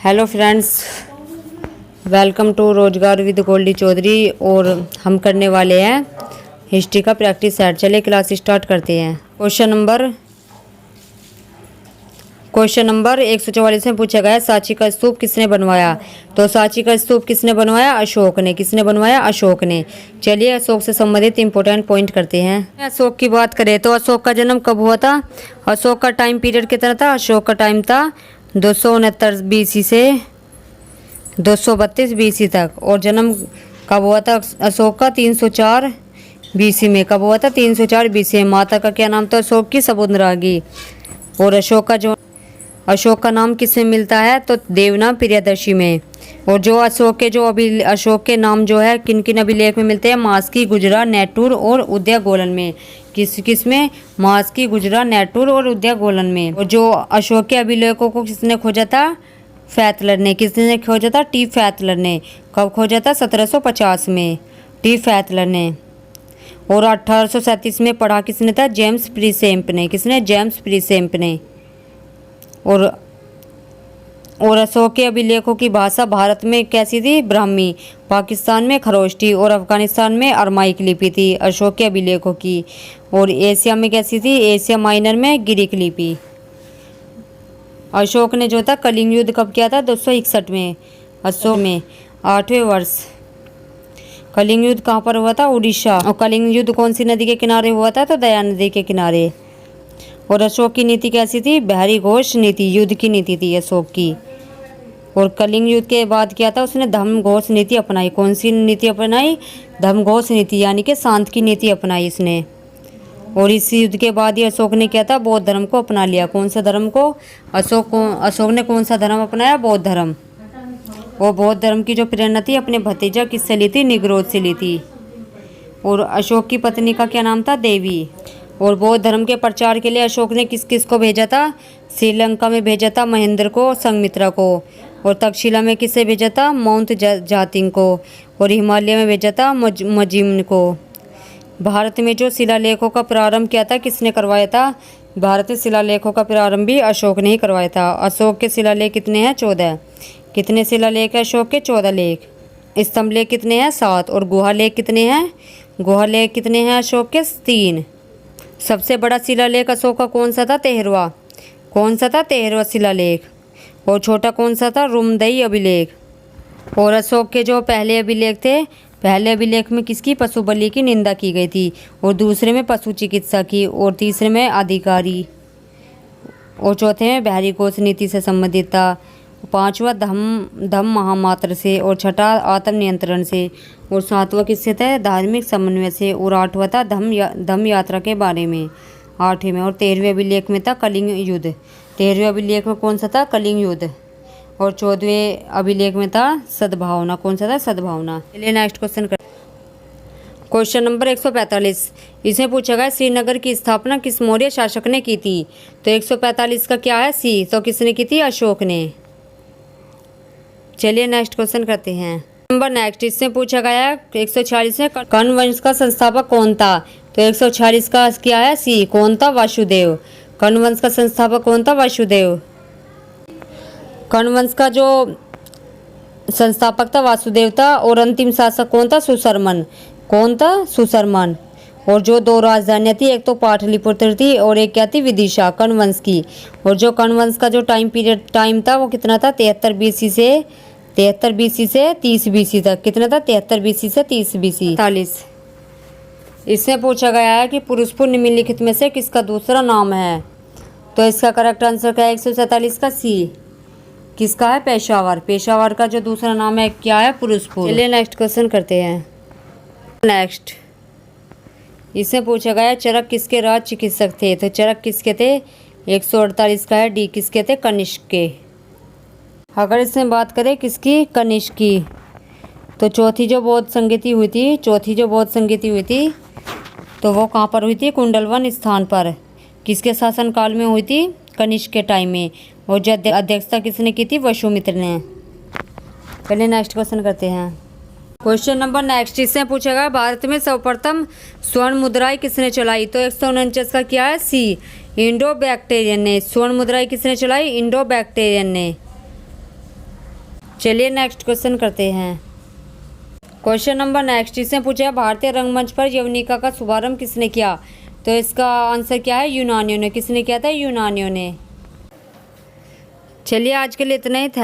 Hello friends, welcome to रोजगार with Goldy Chaudhary. और हम करने वाले हैं हिस्ट्री का प्रैक्टिस सेट। चलिए क्लास स्टार्ट करते हैं। क्वेश्चन नंबर 144 में पूछा गया सांची का स्तूप किसने बनवाया। तो सांची का स्तूप किसने बनवाया? अशोक ने। किसने बनवाया? अशोक ने। चलिए अशोक से संबंधित इंपॉर्टेंट पॉइंट करते हैं। अशोक की बात करें तो अशोक का जन्म कब हुआ था? अशोक का टाइम पीरियड कितना था? अशोक का टाइम था 269 बीसी से 232 बीसी तक। और जन्म कब हुआ था अशोक का? 304 बीसी में। कब हुआ था? 304 बीसी में। माता का क्या नाम था अशोक की? समुद्रांगी। और अशोक का नाम किसमें मिलता है? तो देवनाम प्रियदर्शी में। और जो अशोक के नाम जो है किन किन अभिलेख में मिलते हैं? मास्की, गुजरा, नेटूर और उद्यागोलन में। किस में? मास्की, गुजरा, नेटूर और उद्यागोलन में। और जो अशोक के अभिलेखों को किसने खोजा था? फैतलर ने। किसने खोजा था? टी फैतलर ने। कब खोजा था? 1750 में टी फैतलर ने। और 1837 में पढ़ा किसने था? जेम्स प्रीसेम्प ने। किसने? जेम्स प्रीसेम्प ने। और अशोक के अभिलेखों की भाषा भारत में कैसी थी? ब्राह्मी। पाकिस्तान में खरोष्टी और अफगानिस्तान में अरमाइक लिपि थी अशोक के अभिलेखों की। और एशिया में कैसी थी? एशिया माइनर में ग्रीक लिपि। अशोक ने जो था कलिंग युद्ध कब किया था? 261 में। अशोक में 8वें वर्ष। कलिंग युद्ध कहाँ पर हुआ था? उड़ीसा। और कलिंग युद्ध कौन सी नदी के किनारे हुआ था? तो दया नदी के किनारे। और अशोक की नीति कैसी थी? बहरी घोष नीति, युद्ध की नीति थी अशोक की। और कलिंग युद्ध के बाद क्या था? उसने धम्म घोष नीति अपनाई। कौन सी नीति अपनाई? धम्म घोष नीति, यानी कि शांत की नीति अपनाई इसने। और इस युद्ध के बाद ही अशोक ने क्या था? बौद्ध धर्म को अपना लिया। कौन सा धर्म को? अशोक ने कौन सा धर्म अपनाया? बौद्ध धर्म। वो बौद्ध धर्म की जो प्रेरणा थी अपने भतीजा किससे ली थी? निग्रोध से ली थी। और अशोक की पत्नी का क्या नाम था? देवी। और बौद्ध धर्म के प्रचार के लिए अशोक ने किस किस को भेजा था? श्रीलंका में भेजा था महेंद्र को, संघमित्रा को। और तक्षशिला में किसे भेजा था? माउंट जातिंग को। और हिमालय में भेजा था मजिम्न को। भारत में जो शिलालेखों का प्रारंभ किया था किसने करवाया था? भारत में शिलालेखों का प्रारंभ भी अशोक ने ही करवाया था। अशोक के शिलालेख कितने हैं? 14। कितने शिलालेख है अशोक के? 14 लेख। स्तंभ लेख कितने हैं? 7। और गुहा लेख कितने हैं? गुहा लेख कितने हैं अशोक के? 3। सबसे बड़ा शिलालेख अशोक का कौन सा था? 13वां। कौन सा था? 13वां शिलालेख। और छोटा कौन सा था? रुमदई अभिलेख। और अशोक के जो पहले अभिलेख थे, पहले अभिलेख में किसकी? पशु बलि की निंदा की गई थी। और दूसरे में पशु चिकित्सा की। और तीसरे में अधिकारी। और चौथे में बहरी घोष नीति से संबंधित था। 5वां धम्म महामात्र से। और छठा आत्म नियंत्रण से। और 7वां किससे था? धार्मिक समन्वय से। और 8वां था धम्म यात्रा के बारे में 8वें में। और 13वें अभिलेख में था कलिंग युद्ध। 13वें अभिलेख में कौन सा था? कलिंग युद्ध। और 14वें अभिलेख में था सद्भावना। कौन सा था? सद्भावना। चलिए नेक्स्ट क्वेश्चन कर। Question number 145। इसमें पूछा गया श्रीनगर की स्थापना किस मौर्य शासक ने की थी? तो 145 का क्या है? सी। तो किसने की थी? अशोक ने। चलिए नेक्स्ट क्वेश्चन करते हैं। नंबर नेक्स्ट इससे पूछा गया 146 में कर्ण वंश का संस्थापक कौन था? तो 146 का क्या है? सी। कौन था? वासुदेव। कर्ण वंश का संस्थापक कौन था? वासुदेव। कर्ण वंश का जो संस्थापक था वासुदेव था। और अंतिम शासक कौन था? सुशर्मन। कौन था? सुशर्मन। और जो 2 राजधानियाँ थी, एक तो पाटलिपुत्र थी और एक क्या थी? विदिशा, कर्ण वंश की। और जो कर्ण वंश का जो टाइम था वो कितना था? 73 बीसी से 30 बीसी तक। कितना था? 73 बीसी से 30 बीसी। 40 इसमें पूछा गया है कि पुरुषपुर निम्नलिखित में से किसका दूसरा नाम है? तो इसका करेक्ट आंसर क्या है? 147 का सी। किसका है? पेशावर। पेशावर का जो दूसरा नाम है क्या है? पुरुषपुर। चलिए नेक्स्ट क्वेश्चन करते हैं। नेक्स्ट इसमें पूछा गया चरक किसके राज चिकित्सक थे? तो चरक किसके थे? 148 का है डी। किसके थे? कनिष्क के। अगर इसमें बात करें किसकी? कनिष्क की। तो चौथी जो बौद्ध संगति हुई थी तो वो कहाँ पर हुई थी? कुंडलवन स्थान पर। किसके शासनकाल में हुई थी? कनिष्क के टाइम में। और जो अध्यक्षता किसने की थी? वसुमित्र ने। चलिए नेक्स्ट क्वेश्चन करते हैं। क्वेश्चन नंबर नेक्स्ट इससे पूछेगा भारत में सर्वप्रथम स्वर्ण मुद्राएं किसने चलाई? तो 149 का क्या है? सी। इंडो बैक्टेरियन ने। स्वर्ण मुद्राएं किसने चलाई? इंडो बैक्टेरियन ने। चलिए नेक्स्ट क्वेश्चन करते हैं। क्वेश्चन नंबर नेक्स्ट, इसने पूछा भारतीय रंगमंच पर यवनिका का शुभारंभ किसने किया? तो इसका आंसर क्या है? यूनानियों ने। किसने किया था? यूनानियों ने। चलिए आज के लिए इतना ही था।